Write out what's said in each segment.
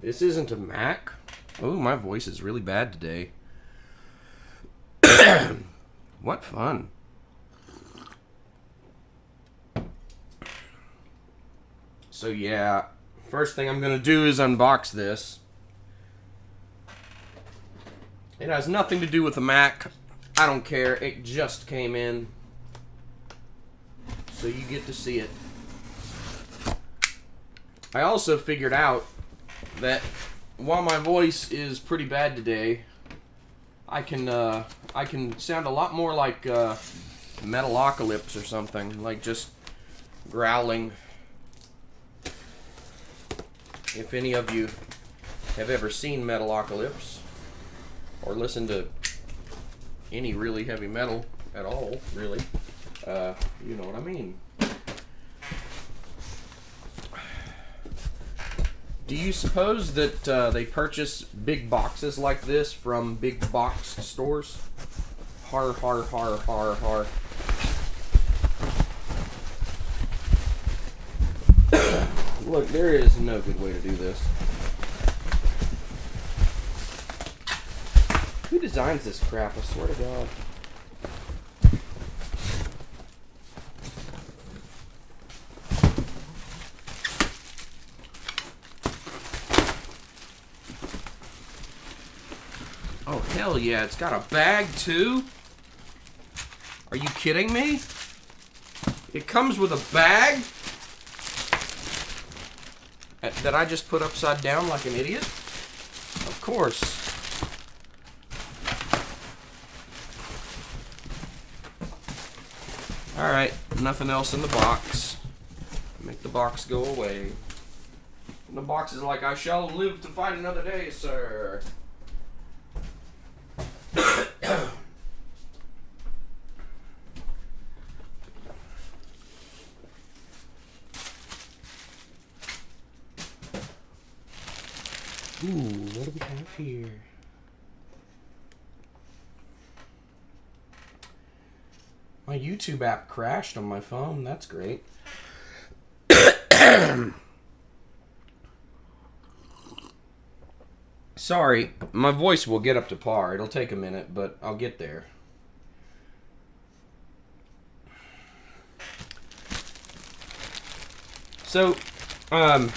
This isn't a Mac. Oh, my voice is really bad today. What fun. So yeah, first thing I'm going to do is unbox this. It has nothing to do with the Mac. I don't care. It just came in. So you get to see it. I also figured out that while my voice is pretty bad today, I can sound a lot more like Metalocalypse or something, like just growling. If any of you have ever seen Metalocalypse or listened to any really heavy metal at all, really, you know what I mean. Do you suppose that they purchase big boxes like this from big box stores? Har, har, har, har, har. Look, there is no good way to do this. Who designs this crap? I swear to God. Oh, hell yeah, it's got a bag too? Are you kidding me? It comes with a bag that I just put upside down like an idiot? Of course. Alright, nothing else in the box. Make the box go away. And the box is like, I shall live to fight another day, sir. Ooh, what do we have here? My YouTube app crashed on my phone. That's great. Sorry, my voice will get up to par. It'll take a minute, but I'll get there. So, on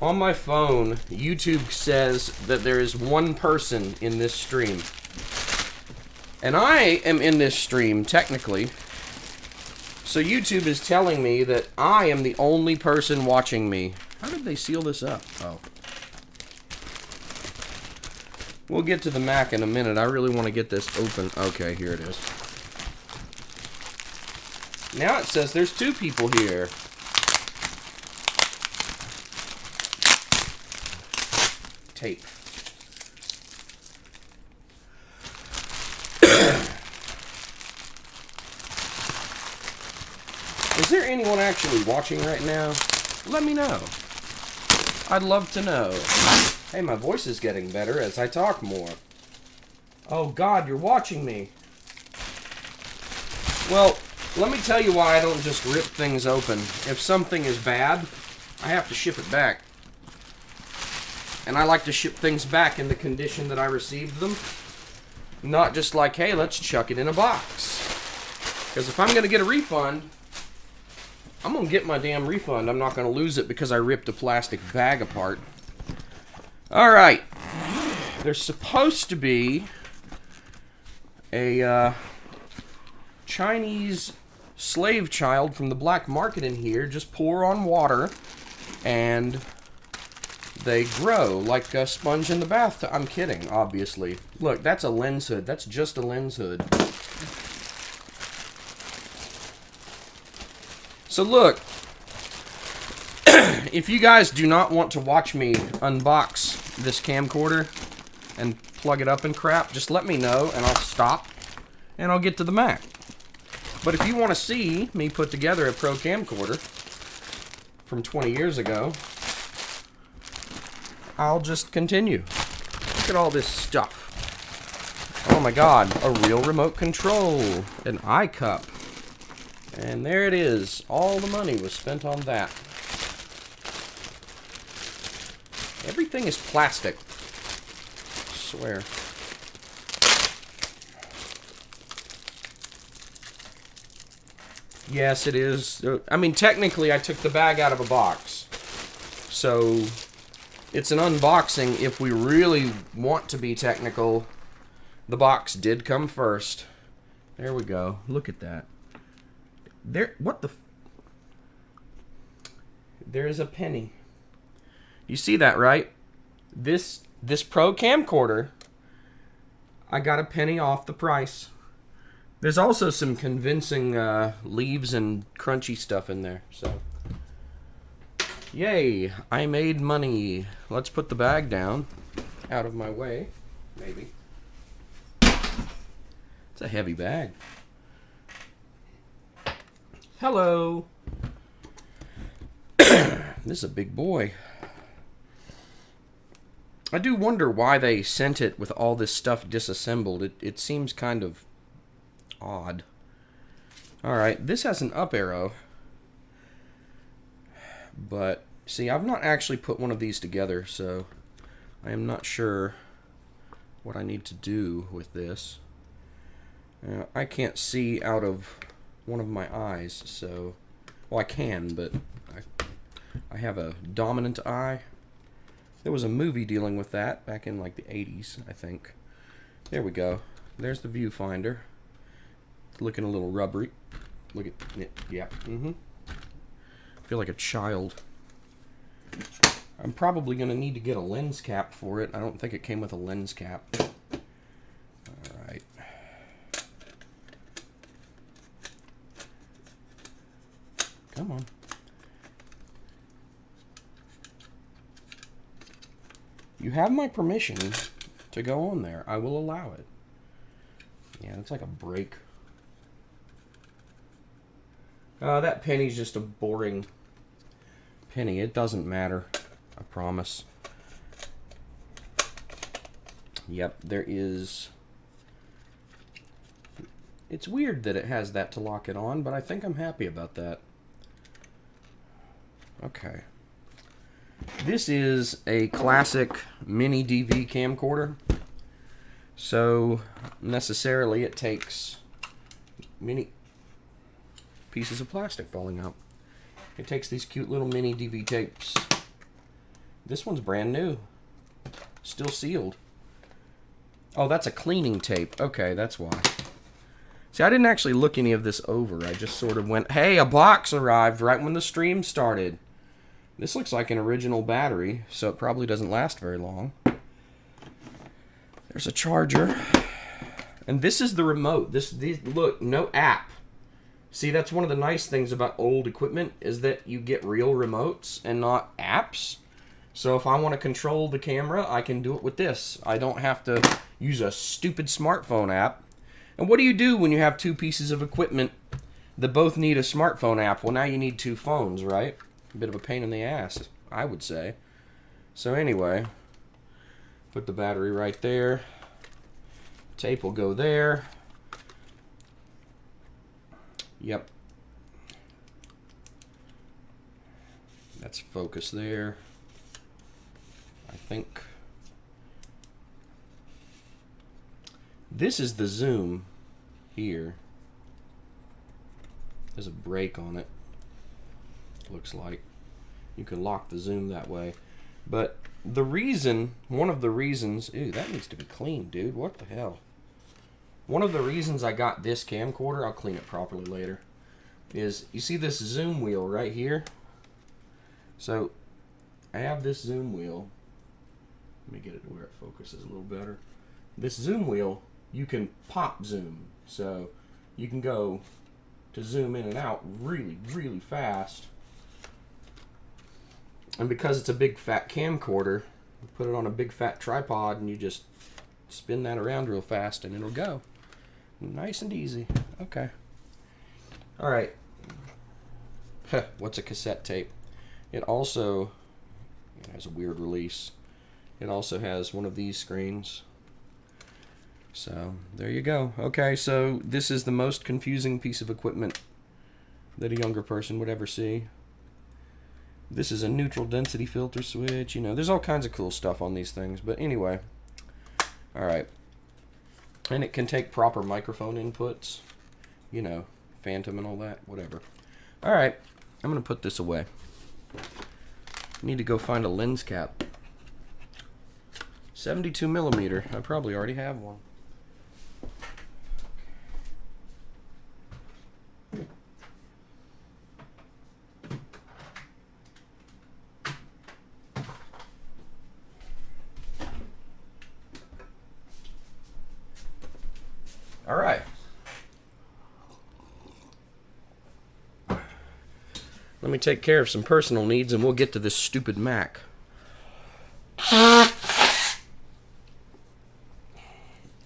my phone, YouTube says that there is one person in this stream. And I am in this stream, technically. So YouTube is telling me that I am the only person watching me. How did they seal this up? Oh. We'll get to the Mac in a minute. I really want to get this open. Okay, here it is. Now it says there's two people here. Tape. Is there anyone actually watching right now? Let me know. I'd love to know. Hey, my voice is getting better as I talk more. Oh God, you're watching me. Well, let me tell you why I don't just rip things open. If something is bad, I have to ship it back. And I like to ship things back in the condition that I received them. Not just like, hey, let's chuck it in a box. Because if I'm going to get a refund, I'm going to get my damn refund. I'm not going to lose it because I ripped a plastic bag apart. Alright. There's supposed to be a Chinese slave child from the black market in here. Just pour on water and they grow like a sponge in the bathtub. I'm kidding, obviously. Look, that's a lens hood. That's just a lens hood. So look, if you guys do not want to watch me unbox this camcorder and plug it up and crap, just let me know and I'll stop and I'll get to the Mac. But if you want to see me put together a pro camcorder from 20 years ago, I'll just continue. Look at all this stuff. Oh my God, a real remote control, an iCup. And there it is. All the money was spent on that. Everything is plastic. I swear. Yes, it is. I mean, technically, I took the bag out of a box. So, it's an unboxing. If we really want to be technical, the box did come first. There we go. Look at that. There, what the... There's a penny. You see that, right? This Pro camcorder, I got a penny off the price. There's also some convincing leaves and crunchy stuff in there. So, yay! I made money. Let's put the bag down, out of my way, maybe. It's a heavy bag. Hello. This is a big boy. I do wonder why they sent it with all this stuff disassembled. It seems kind of odd. Alright, this has an up arrow. But, see, I've not actually put one of these together, so I am not sure what I need to do with this. I can't see out of one of my eyes, so... Well, I can, but I have a dominant eye. There was a movie dealing with that back in like the 80s, I think. There we go. There's the viewfinder. It's looking a little rubbery. Look at it. Yeah. I feel like a child. I'm probably going to need to get a lens cap for it. I don't think it came with a lens cap. Alright. Come on. You have my permission to go on there. I will allow it. Yeah, it's like a break. That penny's just a boring penny. It doesn't matter. I promise. Yep, there is... It's weird that it has that to lock it on, but I think I'm happy about that. Okay. This is a classic mini DV camcorder. So, necessarily it takes mini pieces of plastic falling out. It takes these cute little mini DV tapes. This one's brand new. Still sealed. Oh, that's a cleaning tape. Okay, that's why. See, I didn't actually look any of this over. I just sort of went, hey, a box arrived right when the stream started. This looks like an original battery, so it probably doesn't last very long. There's a charger. And this is the remote. Look, no app. See, that's one of the nice things about old equipment, is that you get real remotes and not apps. So if I want to control the camera, I can do it with this. I don't have to use a stupid smartphone app. And what do you do when you have two pieces of equipment that both need a smartphone app? Well, now you need two phones, right? A bit of a pain in the ass, I would say. So anyway, put the battery right there. Tape will go there. Yep. That's focus there. I think. This is the zoom here. There's a brake on it. Looks like you can lock the zoom that way. But the reason, one of the reasons, ew, that needs to be cleaned, dude. What the hell? One of the reasons I got this camcorder, I'll clean it properly later, is you see this zoom wheel right here? So I have this zoom wheel. Let me get it to where it focuses a little better. This zoom wheel, you can pop zoom. So you can go to zoom in and out really, really fast. And because it's a big fat camcorder, you put it on a big fat tripod and you just spin that around real fast and it'll go. Nice and easy. Okay. Alright. What's a cassette tape? It also has a weird release. It also has one of these screens. So, there you go. Okay, so this is the most confusing piece of equipment that a younger person would ever see. This is a neutral density filter switch. You know, there's all kinds of cool stuff on these things. But anyway, all right. And it can take proper microphone inputs. You know, Phantom and all that, whatever. All right, I'm gonna put this away. Need to go find a lens cap. 72 millimeter. I probably already have one. All right. Let me take care of some personal needs and we'll get to this stupid Mac. I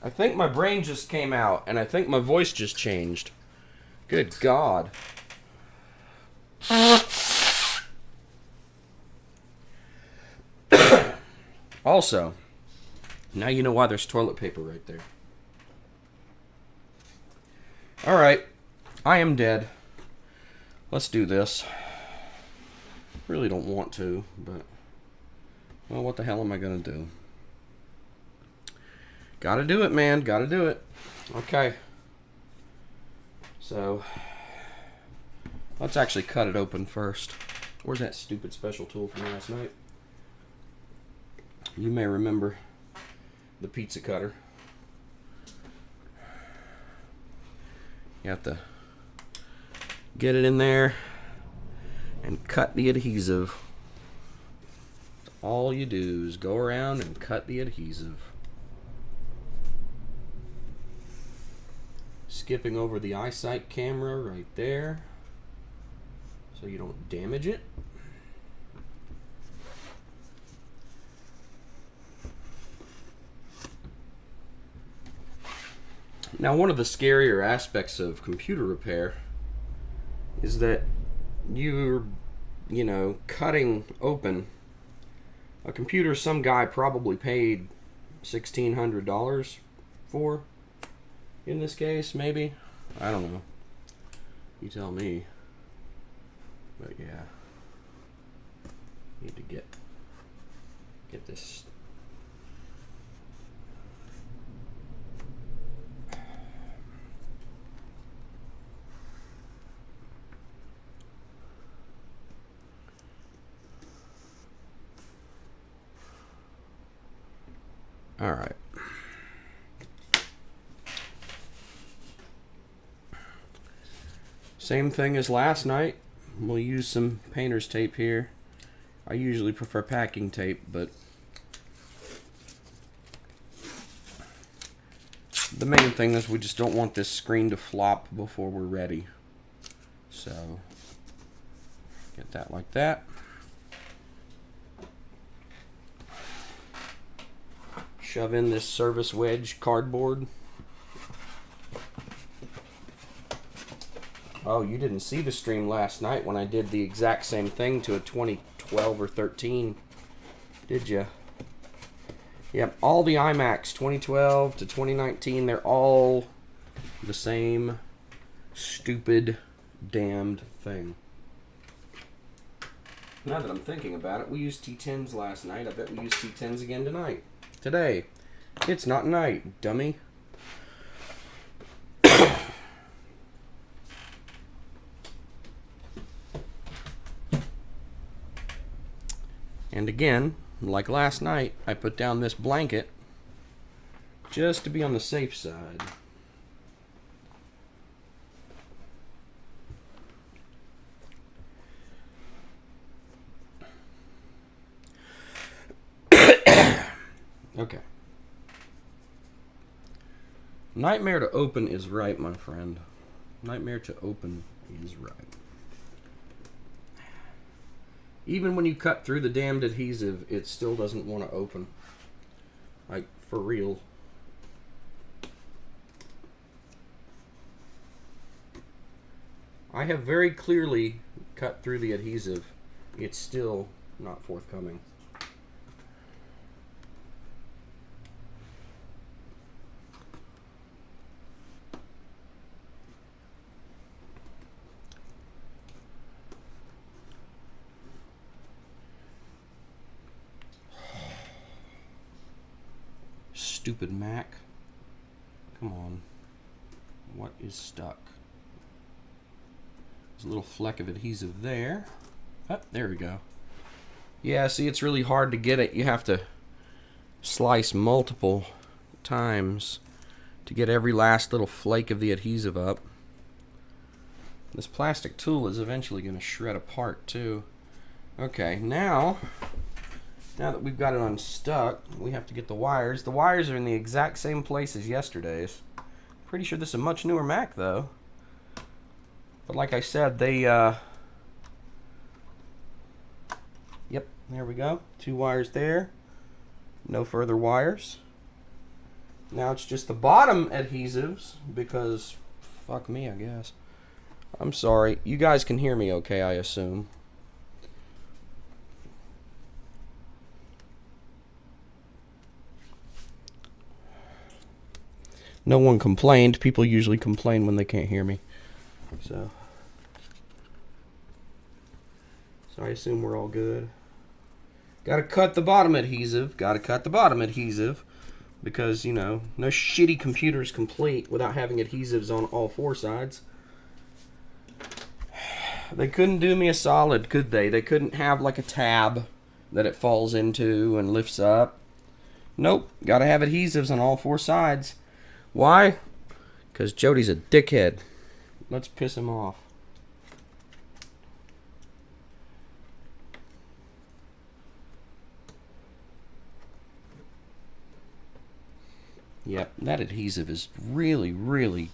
think my brain just came out and I think my voice just changed. Good God. Also, now you know why there's toilet paper right there. All right, I am dead. Let's do this. Really don't want to, but well, what the hell am I gonna do? Gotta do it, man. Gotta do it. Okay. So let's actually cut it open first. Where's that stupid special tool from last night? You may remember the pizza cutter. You have to get it in there and cut the adhesive. All you do is go around and cut the adhesive. Skipping over the eyesight camera right there so you don't damage it. Now, one of the scarier aspects of computer repair is that you're, you know, cutting open a computer some guy probably paid $1,600 for, in this case, maybe. I don't know. You tell me. But yeah. Need to get this. All right. Same thing as last night. We'll use some painter's tape here. I usually prefer packing tape, but the main thing is we just don't want this screen to flop before we're ready. So get that like that. Shove in this service wedge cardboard. Oh, you didn't see the stream last night when I did the exact same thing to a 2012 or 13, did you? Yep, all the iMacs 2012 to 2019, they're all the same stupid damned thing. Now that I'm thinking about it, we used T10s last night. I bet we use T10s again tonight. Today. It's not night, dummy. And again, like last night, I put down this blanket just to be on the safe side. Okay. Nightmare to open is right, my friend. Nightmare to open is right. Even when you cut through the damned adhesive, it still doesn't want to open. Like, for real. I have very clearly cut through the adhesive. It's still not forthcoming. stupid Mac. Come on. What is stuck? There's a little fleck of adhesive there. Oh, there we go. Yeah, see, it's really hard to get it. You have to slice multiple times to get every last little flake of the adhesive up. This plastic tool is eventually going to shred apart too. Okay, now that we've got it unstuck, we have to get the wires. The wires are in the exact same place as yesterday's. Pretty sure this is a much newer Mac though. But like I said, they yep, there we go. 2 wires there. No further wires. Now it's just the bottom adhesives because fuck me, I guess. I'm sorry. You guys can hear me okay, I assume. No one complained. People usually complain when they can't hear me. So I assume we're all good. Gotta cut the bottom adhesive. Gotta cut the bottom adhesive. Because, you know, no shitty computer is complete without having adhesives on all 4 sides. They couldn't do me a solid, could they? They couldn't have like a tab that it falls into and lifts up. Nope. Gotta have adhesives on all 4 sides. Why? Because Jody's a dickhead. Let's piss him off. Yep, that adhesive is really, really...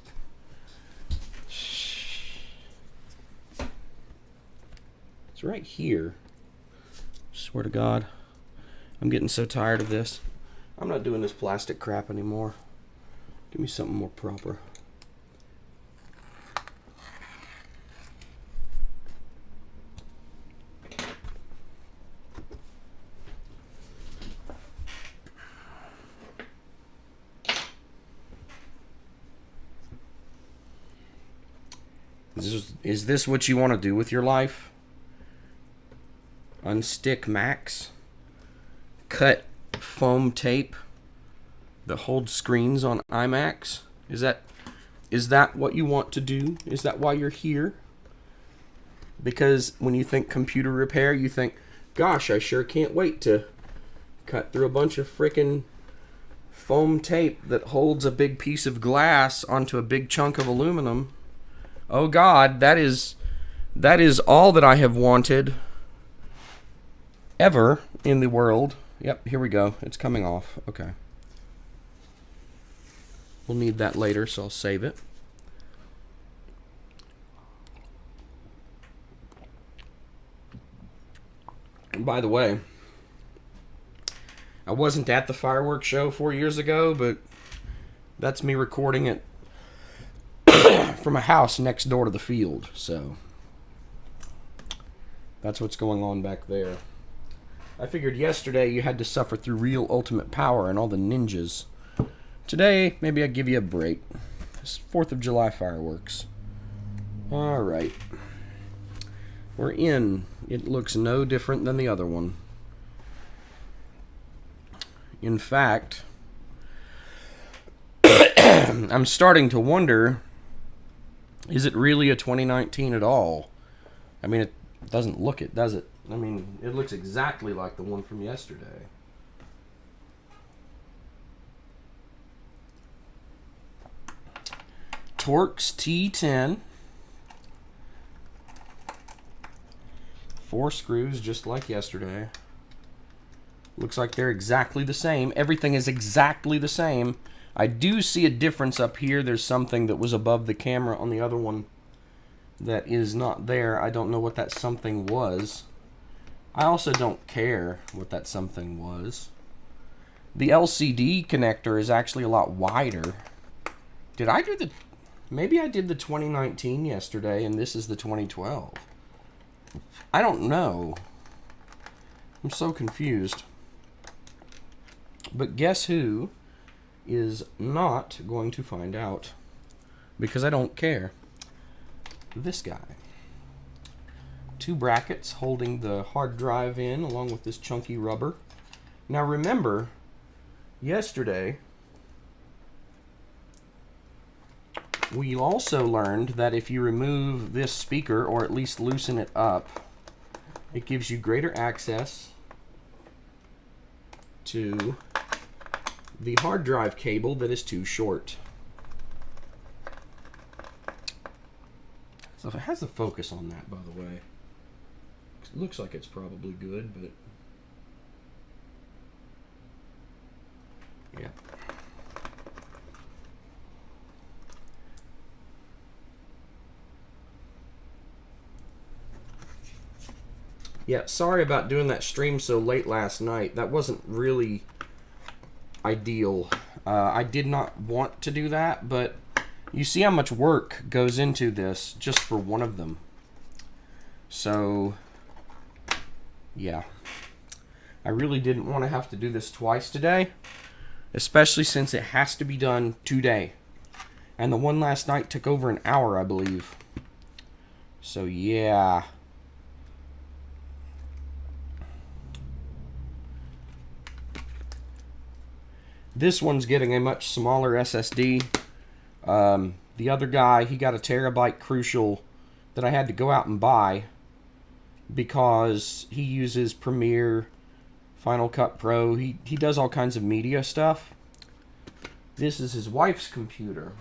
It's right here. Swear to God. I'm getting so tired of this. I'm not doing this plastic crap anymore. Give me something more proper. Is this what you want to do with your life? Unstick Macs? Cut foam tape that holds screens on iMacs? Is that what you want to do? Is that why you're here? Because when you think computer repair, you think, gosh, I sure can't wait to cut through a bunch of frickin' foam tape that holds a big piece of glass onto a big chunk of aluminum. Oh God, that is all that I have wanted ever in the world. Yep, here we go. It's coming off. Okay. We'll need that later, so I'll save it. And by the way, I wasn't at the fireworks show 4 years ago, but that's me recording it from a house next door to the field, so that's what's going on back there. I figured yesterday you had to suffer through real ultimate power and all the ninjas. Today, maybe I'd give you a break. It's 4th of July fireworks. Alright. We're in. It looks no different than the other one. In fact, I'm starting to wonder, is it really a 2019 at all? I mean, it doesn't look it, does it? I mean, it looks exactly like the one from yesterday. Torx T10. 4 screws, just like yesterday. Looks like they're exactly the same. Everything is exactly the same. I do see a difference up here. There's something that was above the camera on the other one that is not there. I don't know what that something was. I also don't care what that something was. The LCD connector is actually a lot wider. Did I do the... Maybe I did the 2019 yesterday and this is the 2012. I don't know. I'm so confused. But guess who is not going to find out? Because I don't care. This guy. 2 brackets holding the hard drive in along with this chunky rubber. Now remember, yesterday We also learned that if you remove this speaker, or at least loosen it up, it gives you greater access to the hard drive cable that is too short. So if it has the focus on that, by the way, it looks like it's probably good, but yeah. Yeah, sorry about doing that stream so late last night. That wasn't really ideal. I did not want to do that, but you see how much work goes into this just for one of them. So, yeah. I really didn't want to have to do this twice today, especially since it has to be done today. And the one last night took over an hour, I believe. So, yeah. This one's getting a much smaller SSD. The other guy, he got a terabyte Crucial that I had to go out and buy because he uses Premiere, Final Cut Pro. He does all kinds of media stuff. This is his wife's computer.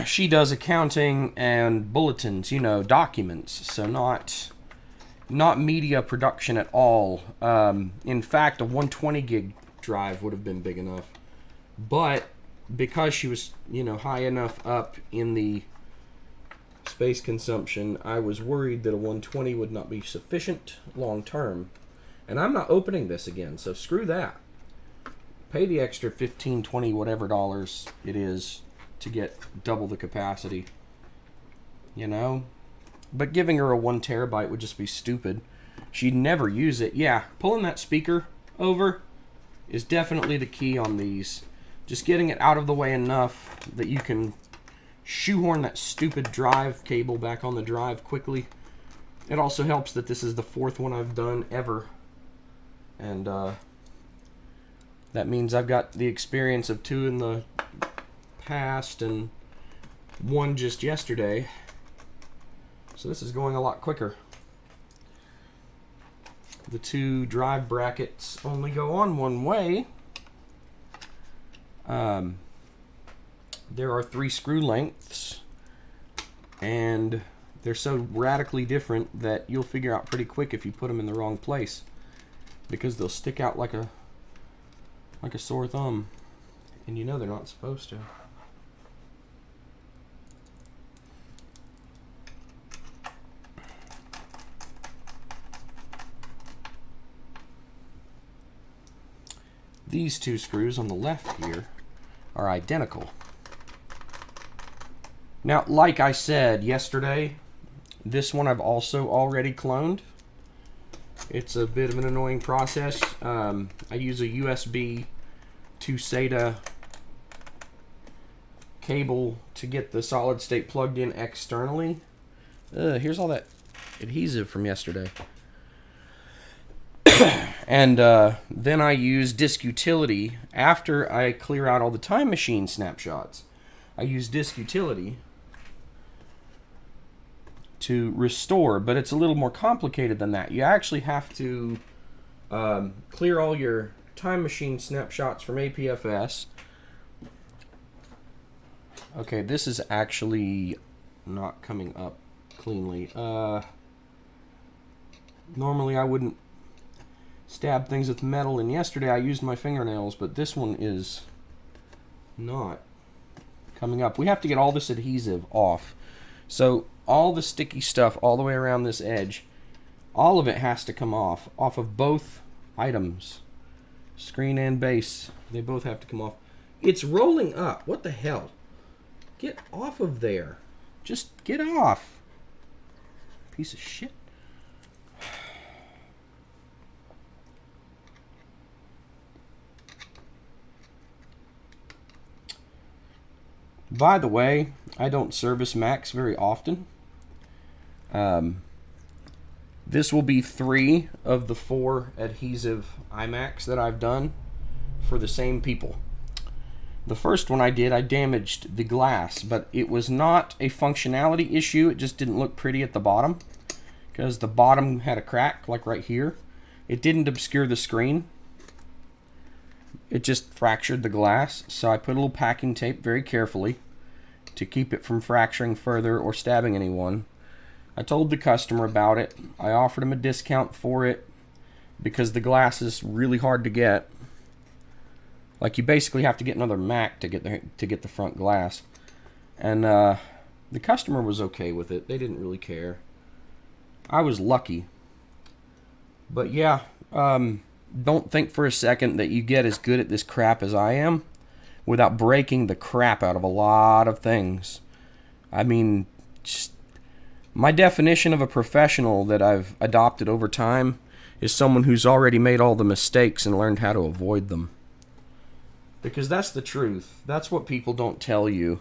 She does accounting and bulletins, you know, documents. So not media production at all. In fact, a 120 gig drive would have been big enough. But because she was, you know, high enough up in the space consumption, I was worried that a 120 would not be sufficient long term. And I'm not opening this again, so screw that. Pay the extra 15, 20, whatever dollars it is to get double the capacity. You know? But giving her a 1 terabyte would just be stupid. She'd never use it. Yeah, pulling that speaker over is definitely the key on these. Just getting it out of the way enough that you can shoehorn that stupid drive cable back on the drive quickly. It also helps that this is the 4th one I've done ever. And that means I've got the experience of 2 in the past and 1 just yesterday. So this is going a lot quicker. The 2 drive brackets only go on one way. There are 3 screw lengths, and they're so radically different that you'll figure out pretty quick if you put them in the wrong place, because they'll stick out like a sore thumb, and you know they're not supposed to. These 2 screws on the left here are identical. Now, like I said yesterday, this one I've also already cloned. It's a bit of an annoying process. I use a USB to SATA cable to get the solid state plugged in externally. Here's all that adhesive from yesterday. And then I use Disk Utility after I clear out all the Time Machine snapshots. I use Disk Utility to restore, but it's a little more complicated than that. You actually have to clear all your Time Machine snapshots from APFS. Okay, this is actually not coming up cleanly. Normally I wouldn't stab things with metal, and yesterday I used my fingernails, but this one is not coming up. We have to get all this adhesive off. So all the sticky stuff all the way around this edge, all of it has to come off of both items. Screen and base, they both have to come off. It's rolling up. What the hell? Get off of there. Just get off. Piece of shit. By the way, I don't service Macs very often. This will be 3 of the 4 adhesive iMacs that I've done for the same people. The first one I did, I damaged the glass, but it was not a functionality issue. It just didn't look pretty at the bottom because the bottom had a crack, like right here. It didn't obscure the screen. It just fractured the glass, so I put a little packing tape very carefully to keep it from fracturing further or stabbing anyone. I told the customer about it. I offered him a discount for it because the glass is really hard to get. Like, you basically have to get another Mac to get the front glass. And the customer was okay with it. They didn't really care. I was lucky. But yeah, don't think for a second that you get as good at this crap as I am without breaking the crap out of a lot of things. I mean, just, my definition of a professional that I've adopted over time is someone who's already made all the mistakes and learned how to avoid them. Because that's the truth. That's what people don't tell you.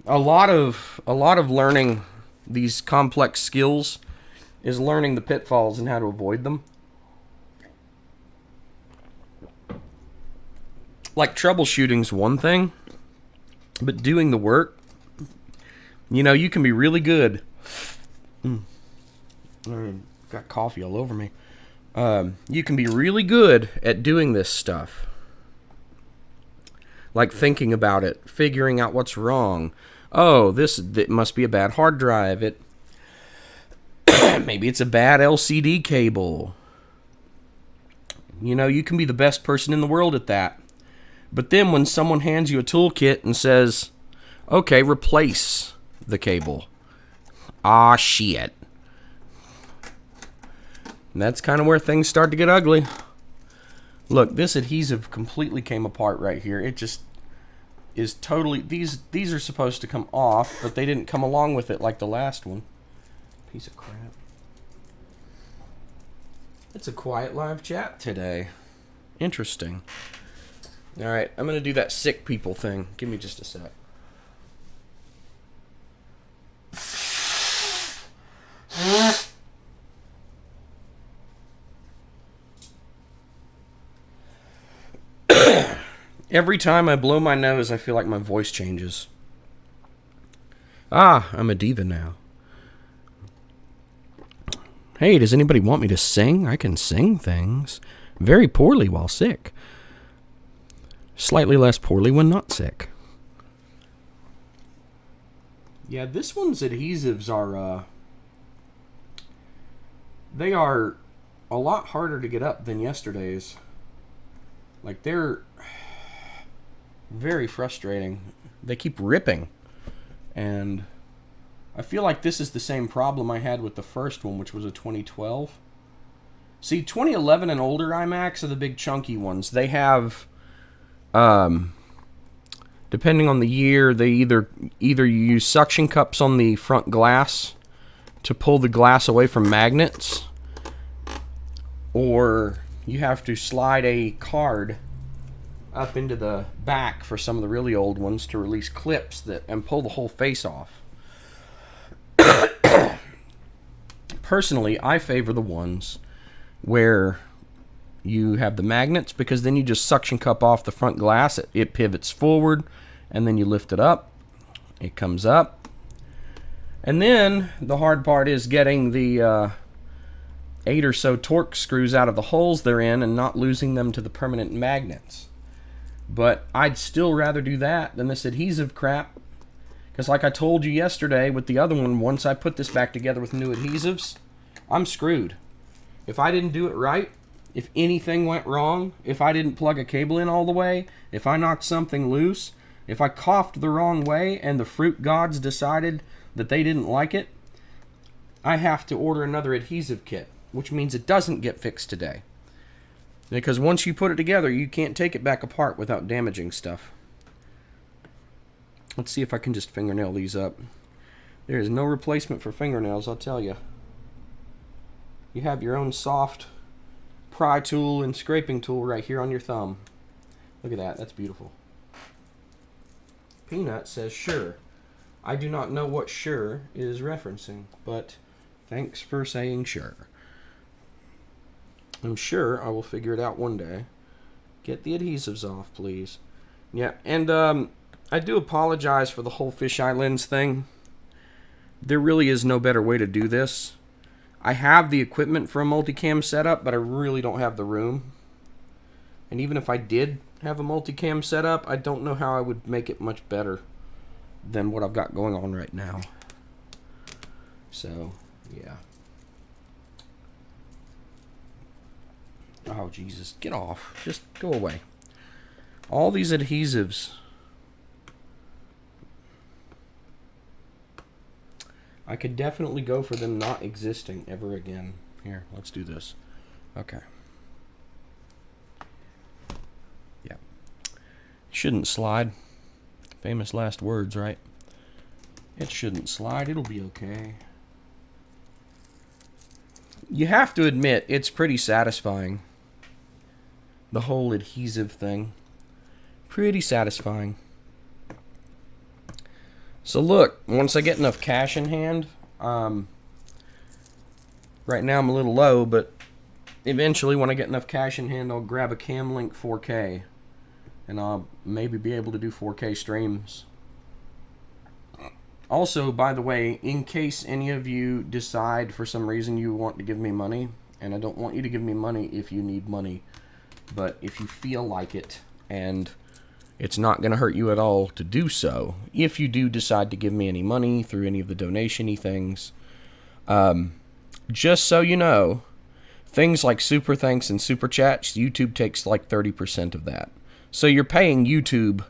a lot of learning these complex skills is learning the pitfalls and how to avoid them. Like, troubleshooting's one thing, but doing the work, you know, you can be really good. Got coffee all over me. You can be really good at doing this stuff. Like thinking about it, figuring out what's wrong. Oh, it must be a bad hard drive. Maybe it's a bad LCD cable. You know, you can be the best person in the world at that. But then when someone hands you a toolkit and says, okay, replace the cable. Ah, shit. And that's kind of where things start to get ugly. Look, this adhesive completely came apart right here. It just is totally... These are supposed to come off, but they didn't come along with it like the last one. Piece of crap. It's a quiet live chat today. Interesting. Alright, I'm going to do that sick people thing. Give me just a sec. Every time I blow my nose, I feel like my voice changes. Ah, I'm a diva now. Hey, does anybody want me to sing? I can sing things. Very poorly while sick. Slightly less poorly when not sick. Yeah, this one's adhesives are, they are a lot harder to get up than yesterday's. Like, they're very frustrating. They keep ripping. And I feel like this is the same problem I had with the first one, which was a 2012. See, 2011 and older iMacs are the big chunky ones. They have, depending on the year, they either you use suction cups on the front glass to pull the glass away from magnets, or you have to slide a card up into the back for some of the really old ones to release clips and pull the whole face off. Personally, I favor the ones where you have the magnets, because then you just suction cup off the front glass, it pivots forward, and then you lift it up, it comes up, and then the hard part is getting the 8 or so torque screws out of the holes they're in and not losing them to the permanent magnets. But I'd still rather do that than this adhesive crap, because like I told you yesterday with the other one, once I put this back together with new adhesives, I'm screwed. If I didn't do it right, if anything went wrong, if I didn't plug a cable in all the way, if I knocked something loose, if I coughed the wrong way and the fruit gods decided that they didn't like it, I have to order another adhesive kit, which means it doesn't get fixed today. Because once you put it together, you can't take it back apart without damaging stuff. Let's see if I can just fingernail these up. There is no replacement for fingernails, I'll tell you. You have your own soft pry tool and scraping tool right here on your thumb. Look at that, that's beautiful. Peanut says sure. I do not know what sure is referencing, but thanks for saying sure. I'm sure I will figure it out one day. Get the adhesives off, please. Yeah, and I do apologize for the whole fisheye lens thing. There really is no better way to do this. I have the equipment for a multicam setup, but I really don't have the room. And even if I did have a multicam setup, I don't know how I would make it much better than what I've got going on right now. So, yeah. Oh, Jesus. Get off. Just go away. All these adhesives. I could definitely go for them not existing ever again. Here, let's do this. Okay. Yeah. Shouldn't slide. Famous last words, right? It shouldn't slide. It'll be okay. You have to admit, it's pretty satisfying. The whole adhesive thing. Pretty satisfying. So look, once I get enough cash in hand, right now I'm a little low, but eventually when I get enough cash in hand, I'll grab a Camlink 4K. And I'll maybe be able to do 4K streams. Also, by the way, in case any of you decide for some reason you want to give me money, and I don't want you to give me money if you need money, but if you feel like it, and it's not going to hurt you at all to do so, if you do decide to give me any money through any of the donation-y things, just so you know, things like super thanks and super chats, YouTube takes like 30% of that. So you're paying YouTube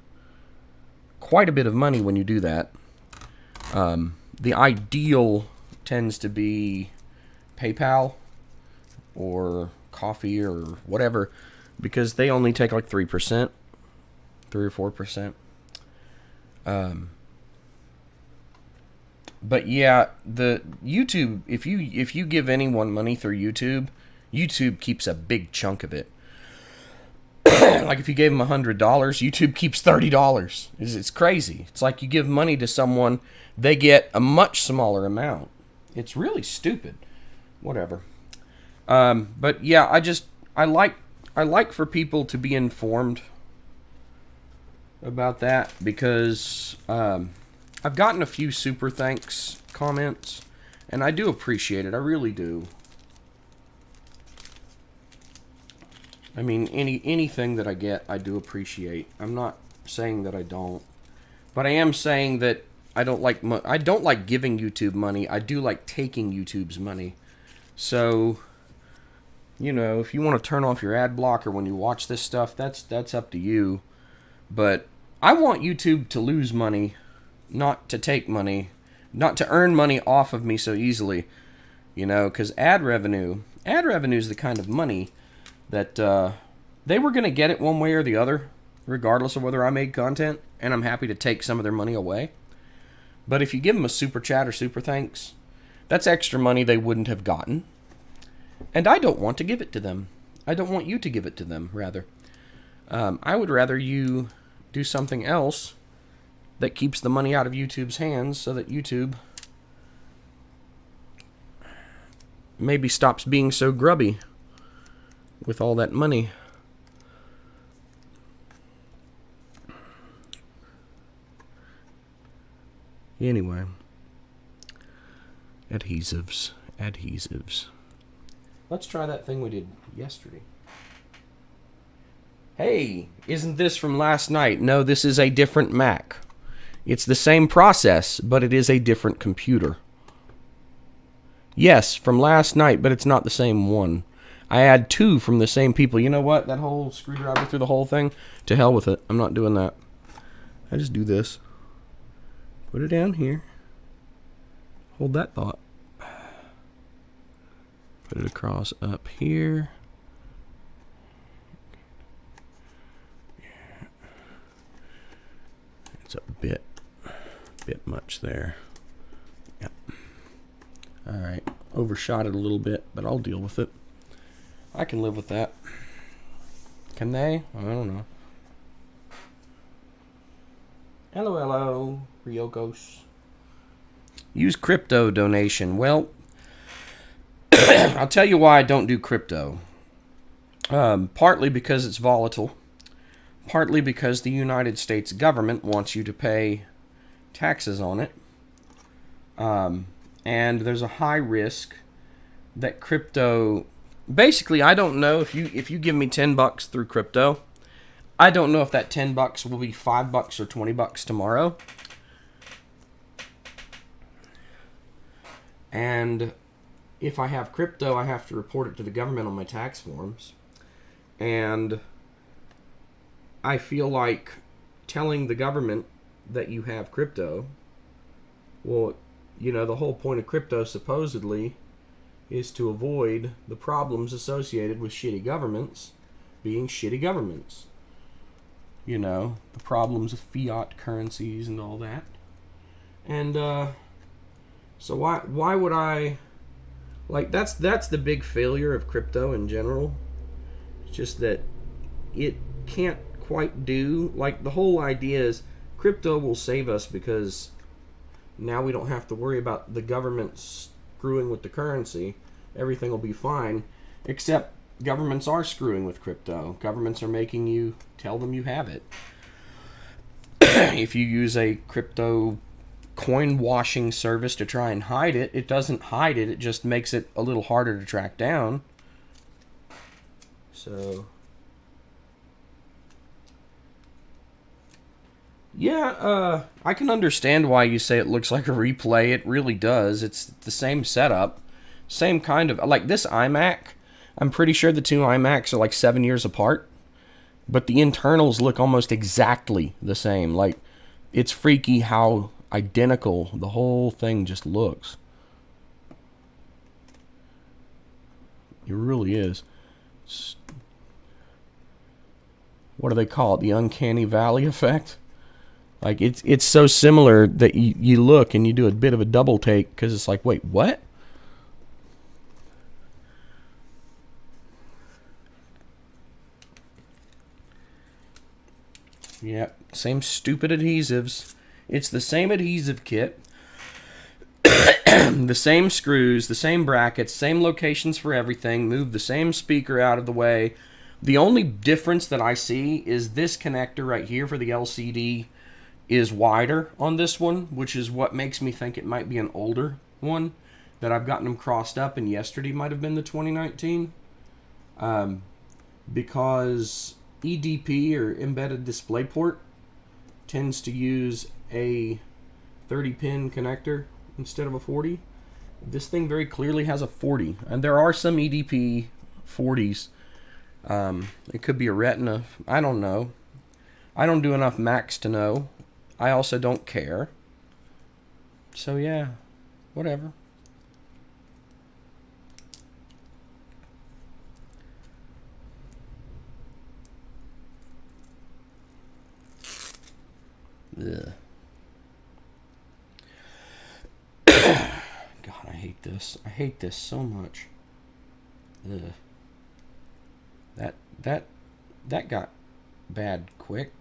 quite a bit of money when you do that. The ideal tends to be PayPal or Coffee or whatever, because they only take like 3%, 3 or 4%. But yeah, the YouTube, if you give anyone money through YouTube, YouTube keeps a big chunk of it. Like if you gave them $100, YouTube keeps $30. It's crazy. It's like you give money to someone, they get a much smaller amount. It's really stupid. Whatever. But yeah, I like for people to be informed about that, because I've gotten a few super thanks comments, and I do appreciate it. I really do. I mean, anything that I get, I do appreciate. I'm not saying that I don't, but I am saying that I don't like giving YouTube money. I do like taking YouTube's money. So, you know, if you want to turn off your ad blocker when you watch this stuff, that's up to you. But I want YouTube to lose money, not to take money, not to earn money off of me so easily. You know, because ad revenue is the kind of money that they were going to get it one way or the other, regardless of whether I made content, and I'm happy to take some of their money away. But if you give them a super chat or super thanks, that's extra money they wouldn't have gotten. And I don't want to give it to them. I don't want you to give it to them, rather. I would rather you do something else that keeps the money out of YouTube's hands, so that YouTube maybe stops being so grubby with all that money. Anyway, adhesives. Let's try that thing we did yesterday. Hey, isn't this from last night? No, this is a different Mac. It's the same process, but it is a different computer. Yes, from last night, but it's not the same one. I had two from the same people. You know what? That whole screwdriver through the whole thing? To hell with it. I'm not doing that. I just do this. Put it down here. Hold that thought. Put it across up here. It's a bit much there. Yep. Alright. Overshot it a little bit, but I'll deal with it. I can live with that. Can they? I don't know. Hello, Ryokos. Use crypto donation. Well, I'll tell you why I don't do crypto. Partly because it's volatile. partly because the United States government wants you to pay taxes on it. And there's a high risk that crypto... Basically, I don't know if you give me $10 through crypto, I don't know if that $10 will be $5 or $20 tomorrow. And if I have crypto, I have to report it to the government on my tax forms. And I feel like telling the government that you have crypto, well, you know, the whole point of crypto supposedly is to avoid the problems associated with shitty governments being shitty governments. You know, the problems of fiat currencies and all that. And so why would I... Like, that's the big failure of crypto in general. It's just that it can't quite do... Like, the whole idea is crypto will save us because now we don't have to worry about the government screwing with the currency. Everything will be fine. Except governments are screwing with crypto. Governments are making you tell them you have it. If you use a crypto coin washing service to try and hide it, it doesn't hide it. It just makes it a little harder to track down. So... yeah, I can understand why you say it looks like a replay. It really does. It's the same setup. Same kind of... Like this iMac, I'm pretty sure the two iMacs are like 7 years apart. But the internals look almost exactly the same. Like, it's freaky how identical the whole thing just looks. It really is. What do they call it? The uncanny valley effect? Like, it's so similar that you look and you do a bit of a double take because it's like, wait, what? Yeah, same stupid adhesives. It's the same adhesive kit. The same screws, the same brackets, same locations for everything. Move the same speaker out of the way. The only difference that I see is this connector right here for the LCD is wider on this one, which is what makes me think it might be an older one, that I've gotten them crossed up, and yesterday might have been the 2019. Because EDP, or embedded display port, tends to use a 30-pin connector instead of a 40. This thing very clearly has a 40, and there are some EDP 40s. It could be a Retina. I don't know. I don't do enough Macs to know. I also don't care. So yeah, whatever. Ugh. God, I hate this. I hate this so much. Ugh. That got bad quick.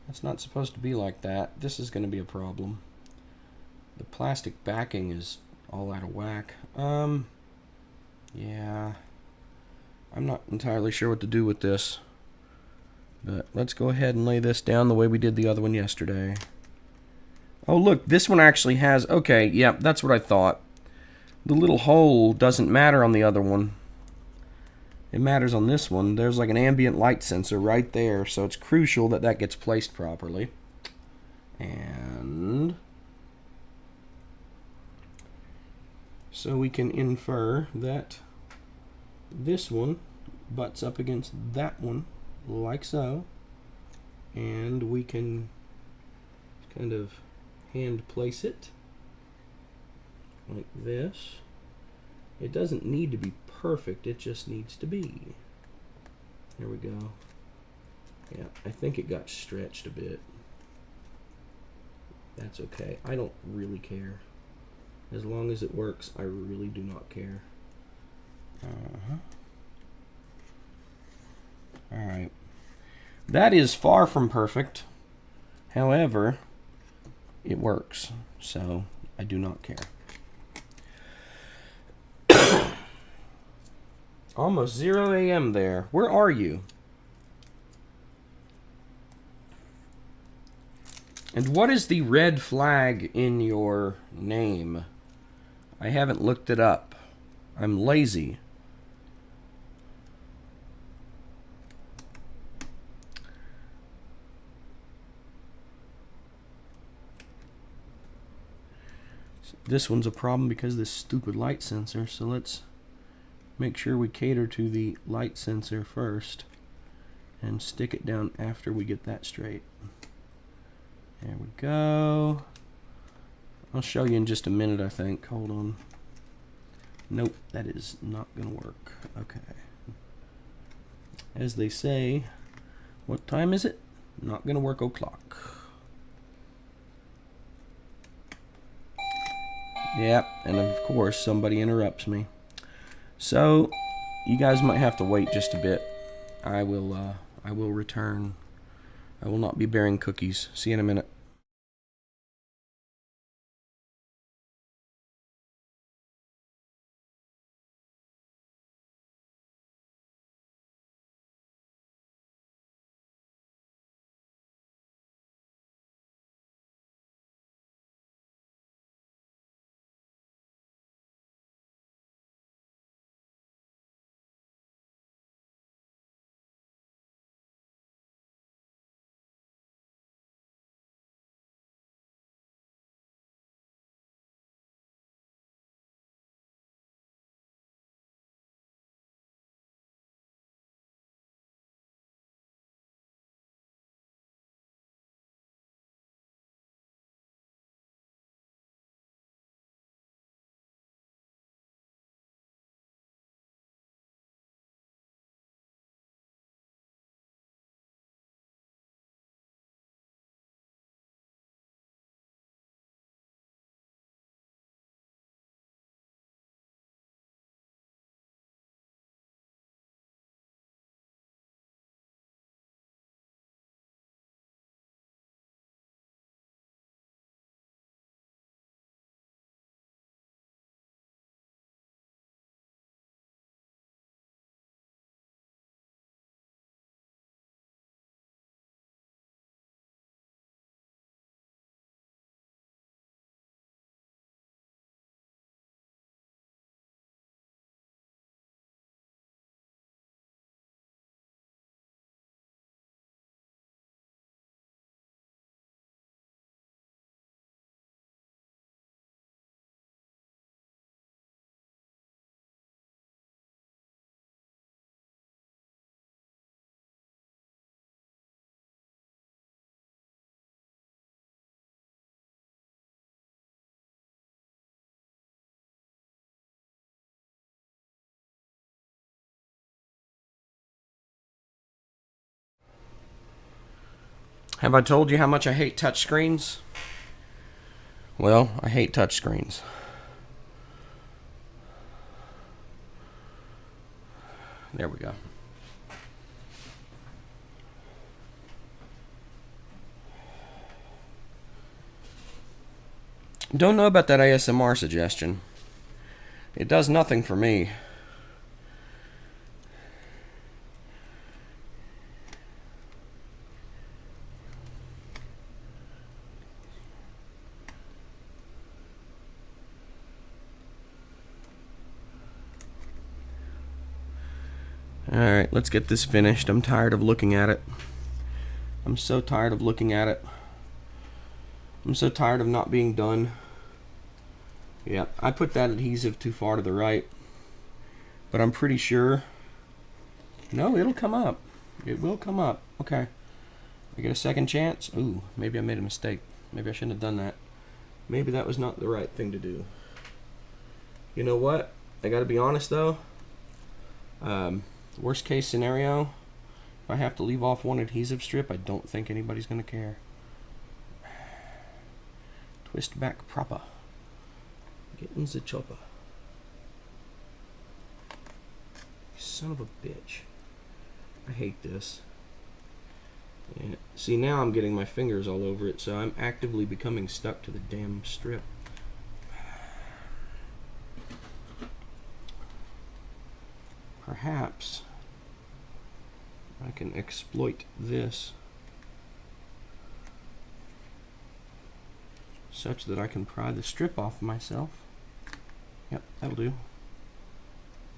That's not supposed to be like that. This is going to be a problem. The plastic backing is all out of whack. Yeah. I'm not entirely sure what to do with this. But let's go ahead and lay this down the way we did the other one yesterday. Oh, look, this one actually has... Okay, yeah, that's what I thought. The little hole doesn't matter on the other one. It matters on this one. There's like an ambient light sensor right there, so it's crucial that that gets placed properly. And so we can infer that this one butts up against that one, like so. And we can kind of hand place it like this. It doesn't need to be perfect, it just needs to be. There we go. Yeah, I think it got stretched a bit. That's okay. I don't really care. As long as it works, I really do not care. Alright. That is far from perfect. However, it works. So, I do not care. Almost 0 a.m. there. Where are you? And what is the red flag in your name? I haven't looked it up. I'm lazy. This one's a problem because of this stupid light sensor, so let's make sure we cater to the light sensor first and stick it down after we get that straight. There we go. I'll show you in just a minute, I think. Hold on. Nope, that is not going to work. Okay. As they say, what time is it? Not going to work o'clock. Yep, and of course somebody interrupts me. So, you guys might have to wait just a bit. I will return. I will not be bearing cookies. See you in a minute. Have I told you how much I hate touchscreens? Well, I hate touchscreens. There we go. Don't know about that ASMR suggestion. It does nothing for me. Alright, let's get this finished. I'm tired of looking at it. I'm so tired of looking at it. I'm so tired of not being done. Yeah, I put that adhesive too far to the right. But I'm pretty sure... No, it'll come up. It will come up. Okay. I get a second chance. Ooh, maybe I made a mistake. Maybe I shouldn't have done that. Maybe that was not the right thing to do. You know what? I gotta be honest though. Worst case scenario, if I have to leave off one adhesive strip, I don't think anybody's gonna care. Twist back proper. Getting the chopper. Son of a bitch. I hate this. Yeah. See, now I'm getting my fingers all over it, so I'm actively becoming stuck to the damn strip. perhaps I can exploit this such that I can pry the strip off myself. Yep, that'll do.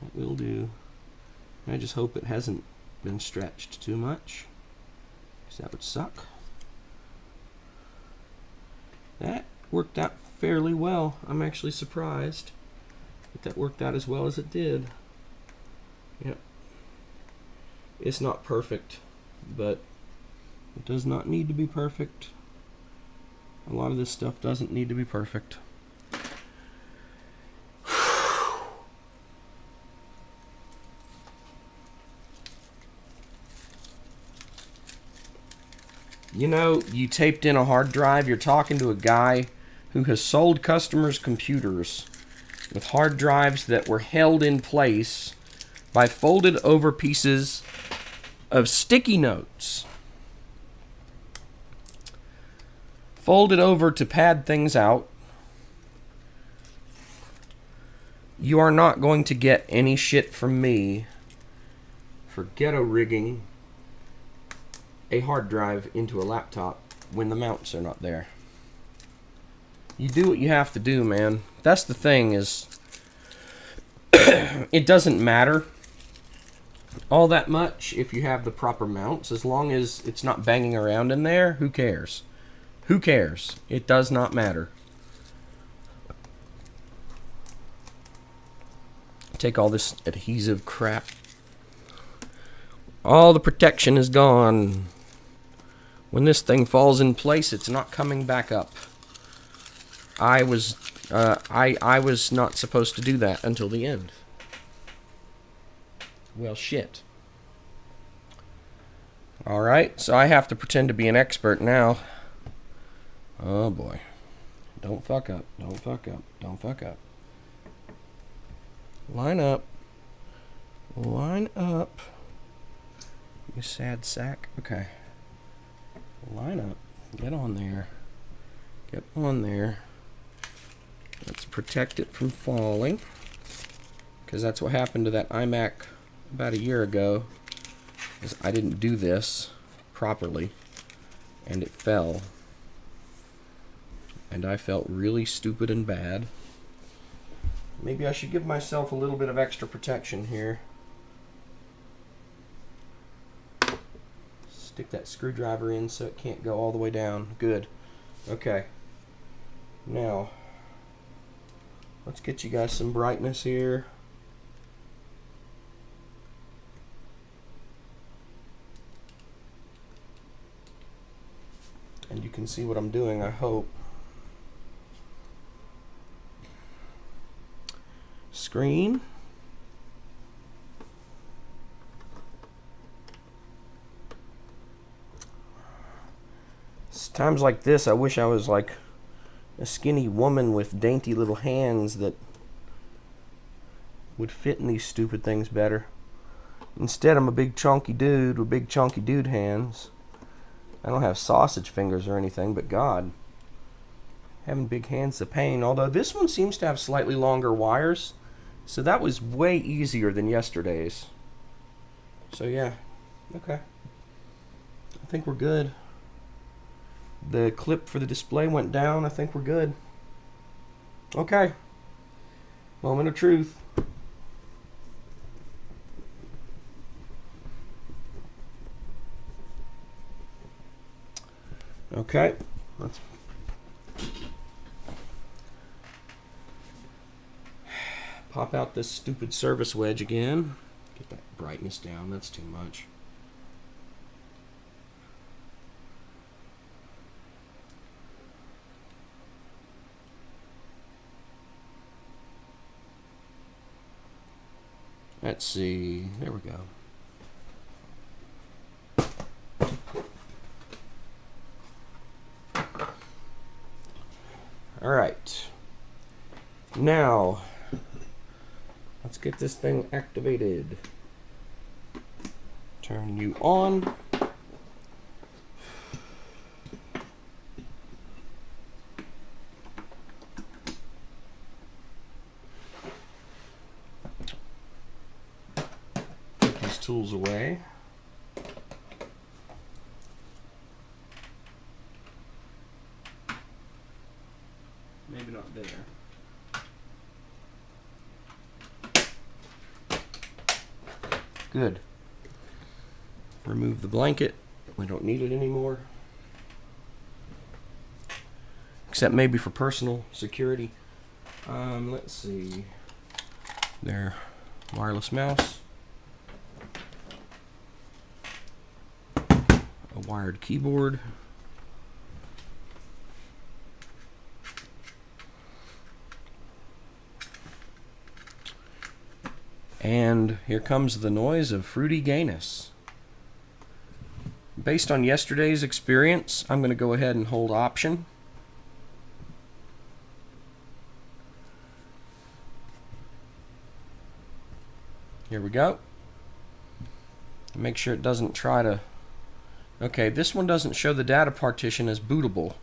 That will do. I just hope it hasn't been stretched too much, because that would suck. That worked out fairly well. I'm actually surprised that worked out as well as it did. Yep. It's not perfect, but it does not need to be perfect. A lot of this stuff doesn't need to be perfect. You know, you taped in a hard drive, you're talking to a guy who has sold customers computers with hard drives that were held in place by folded over pieces of sticky notes. Folded over to pad things out. You are not going to get any shit from me for ghetto rigging a hard drive into a laptop when the mounts are not there. You do what you have to do, man. That's the thing, is it doesn't matter all that much if you have the proper mounts. As long as it's not banging around in there, who cares? Who cares? It does not matter. Take all this adhesive crap. All the protection is gone. When this thing falls in place, it's not coming back up. I was not supposed to do that until the end. Well, shit. Alright, so I have to pretend to be an expert now. Oh boy. Don't fuck up. Don't fuck up. Don't fuck up. Line up. Line up. You sad sack. Okay. Line up. Get on there. Get on there. Let's protect it from falling, because that's what happened to that iMac about a year ago, is I didn't do this properly and it fell, and I felt really stupid and bad. Maybe I should give myself a little bit of extra protection here. Stick that screwdriver in so it can't go all the way down. Good. Okay. Now, let's get you guys some brightness here. And you can see what I'm doing, I hope. Screen. It's times like this I wish I was like a skinny woman with dainty little hands that would fit in these stupid things better. Instead, I'm a big chunky dude with big chunky dude hands. I don't have sausage fingers or anything, but God, having big hands is a pain. Although this one seems to have slightly longer wires, so that was way easier than yesterday's. So yeah, okay. I think we're good. The clip for the display went down. I think we're good. Okay. Moment of truth. Okay. Let's pop out this stupid service wedge again. Get that brightness down. That's too much. Let's see. There we go. All right. Now, let's get this thing activated. Turn you on. tools away. Maybe not there. Good. Remove the blanket. We don't need it anymore. Except maybe for personal security. Let's see. There. Wireless mouse. A wired keyboard. And here comes the noise of fruity gayness. Based on yesterday's experience, I'm going to go ahead and hold option. Here we go. Make sure it doesn't try to... Okay, this one doesn't show the data partition as bootable.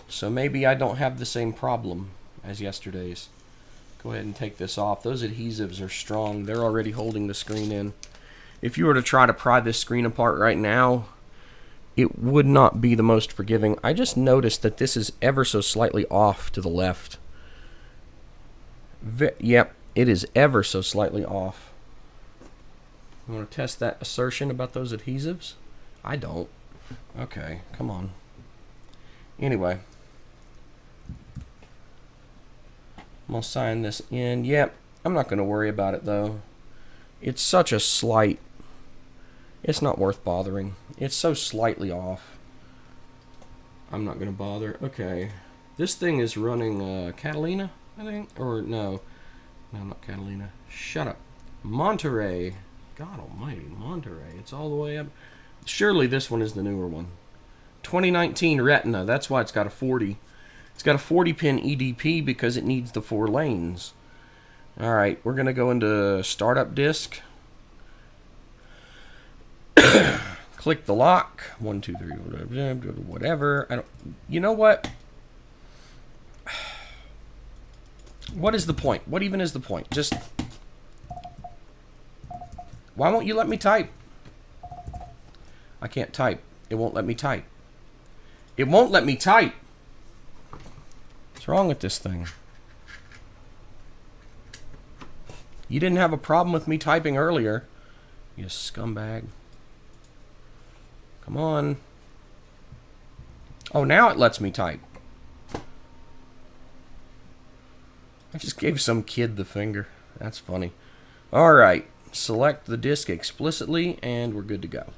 So maybe I don't have the same problem as yesterday's. Go ahead and take this off. Those adhesives are strong. They're already holding the screen in. If you were to try to pry this screen apart right now, it would not be the most forgiving. I just noticed that this is ever so slightly off to the left. Yep, it is ever so slightly off. You want to test that assertion about those adhesives? I don't. Okay, come on. Anyway. I'm going to sign this in. Yep, I'm not going to worry about it though. It's such a slight... It's not worth bothering. It's so slightly off. I'm not going to bother. Okay. This thing is running Catalina, I think? Or no. No, not Catalina. Shut up. Monterey. God almighty, Monterey. It's all the way up. Surely this one is the newer one. 2019 Retina. That's why it's got a 40. It's got a 40-pin EDP because it needs the 4 lanes. Alright, we're going to go into startup disk. Click the lock. 1, 2, 3, whatever. I don't... You know what? What is the point? What even is the point? Just... Why won't you let me type? I can't type. It won't let me type. It won't let me type. What's wrong with this thing? You didn't have a problem with me typing earlier, you scumbag. Come on. Oh, now it lets me type. I just gave some kid the finger. That's funny. Alright. Select the disk explicitly, and we're good to go.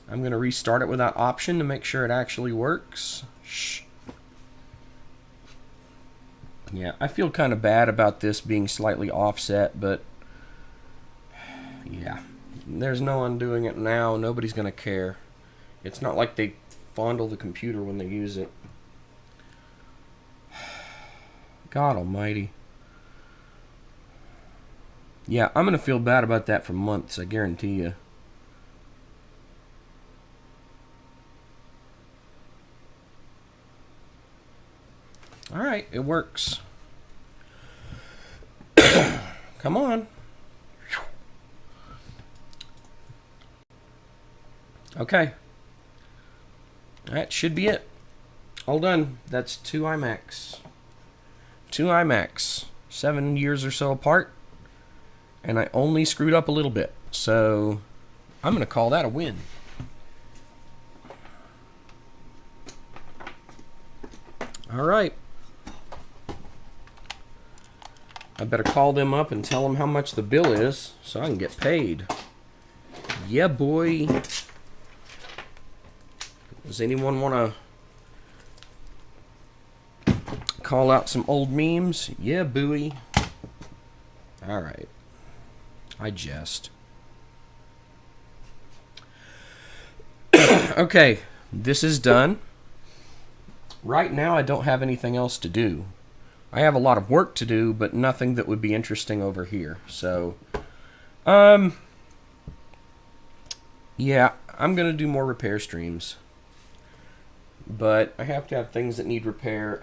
I'm going to restart it without option to make sure it actually works. Shh. Yeah, I feel kind of bad about this being slightly offset, but yeah, there's no undoing it now. Nobody's going to care. It's not like they fondle the computer when they use it. God almighty. Yeah, I'm going to feel bad about that for months, I guarantee you. Alright, it works. Come on. Okay. That should be it. All done. That's 2 iMacs. 2 iMacs. 7 years or so apart. And I only screwed up a little bit. So, I'm going to call that a win. Alright. I better call them up and tell them how much the bill is so I can get paid. Yeah, boy. Does anyone want to call out some old memes? Yeah, buoy. Alright. I jest. Okay, this is done. Right now I don't have anything else to do. I have a lot of work to do, but nothing that would be interesting over here. So, yeah, I'm going to do more repair streams. But I have to have things that need repair.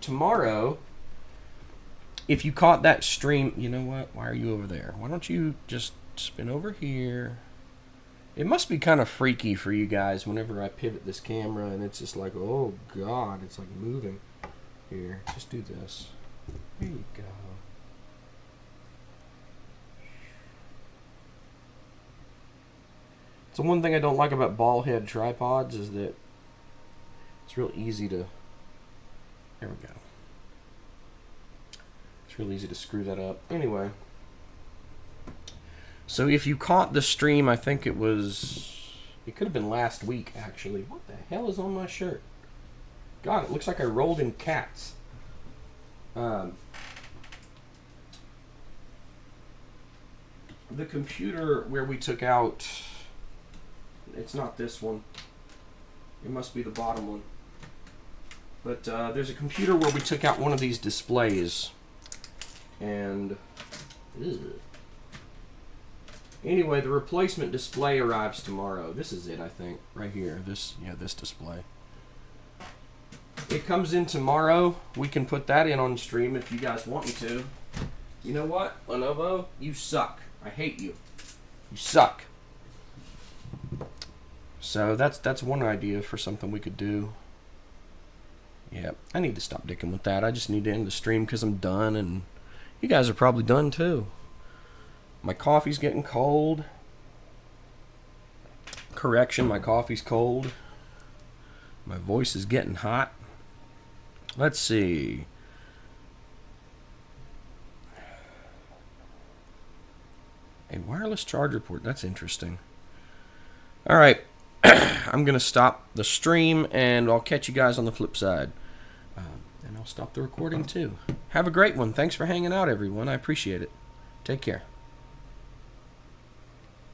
Tomorrow, if you caught that stream... You know what? Why are you over there? Why don't you just spin over here. It must be kind of freaky for you guys whenever I pivot this camera and it's just like, oh God, it's like moving. Here, just do this. There you go. So one thing I don't like about ball head tripods is that it's real easy to, there we go. It's real easy to screw that up. Anyway. So if you caught the stream, I think it could have been last week actually. What the hell is on my shirt? God, it looks like I rolled in cats. The computer where we took out, it's not this one. It must be the bottom one. But there's a computer where we took out one of these displays. And, anyway, the replacement display arrives tomorrow. This is it, I think, right here. This display. It comes in tomorrow. We can put that in on stream if you guys want me to. You know what, Lenovo? You suck. I hate you. You suck. So that's one idea for something we could do. Yeah, I need to stop dicking with that. I just need to end the stream because I'm done, and you guys are probably done too. My coffee's getting cold. Correction, my coffee's cold. My voice is getting hot. Let's see. A wireless charger port. That's interesting. All right. I'm going to stop the stream, and I'll catch you guys on the flip side. And I'll stop the recording, too. Have a great one. Thanks for hanging out, everyone. I appreciate it. Take care.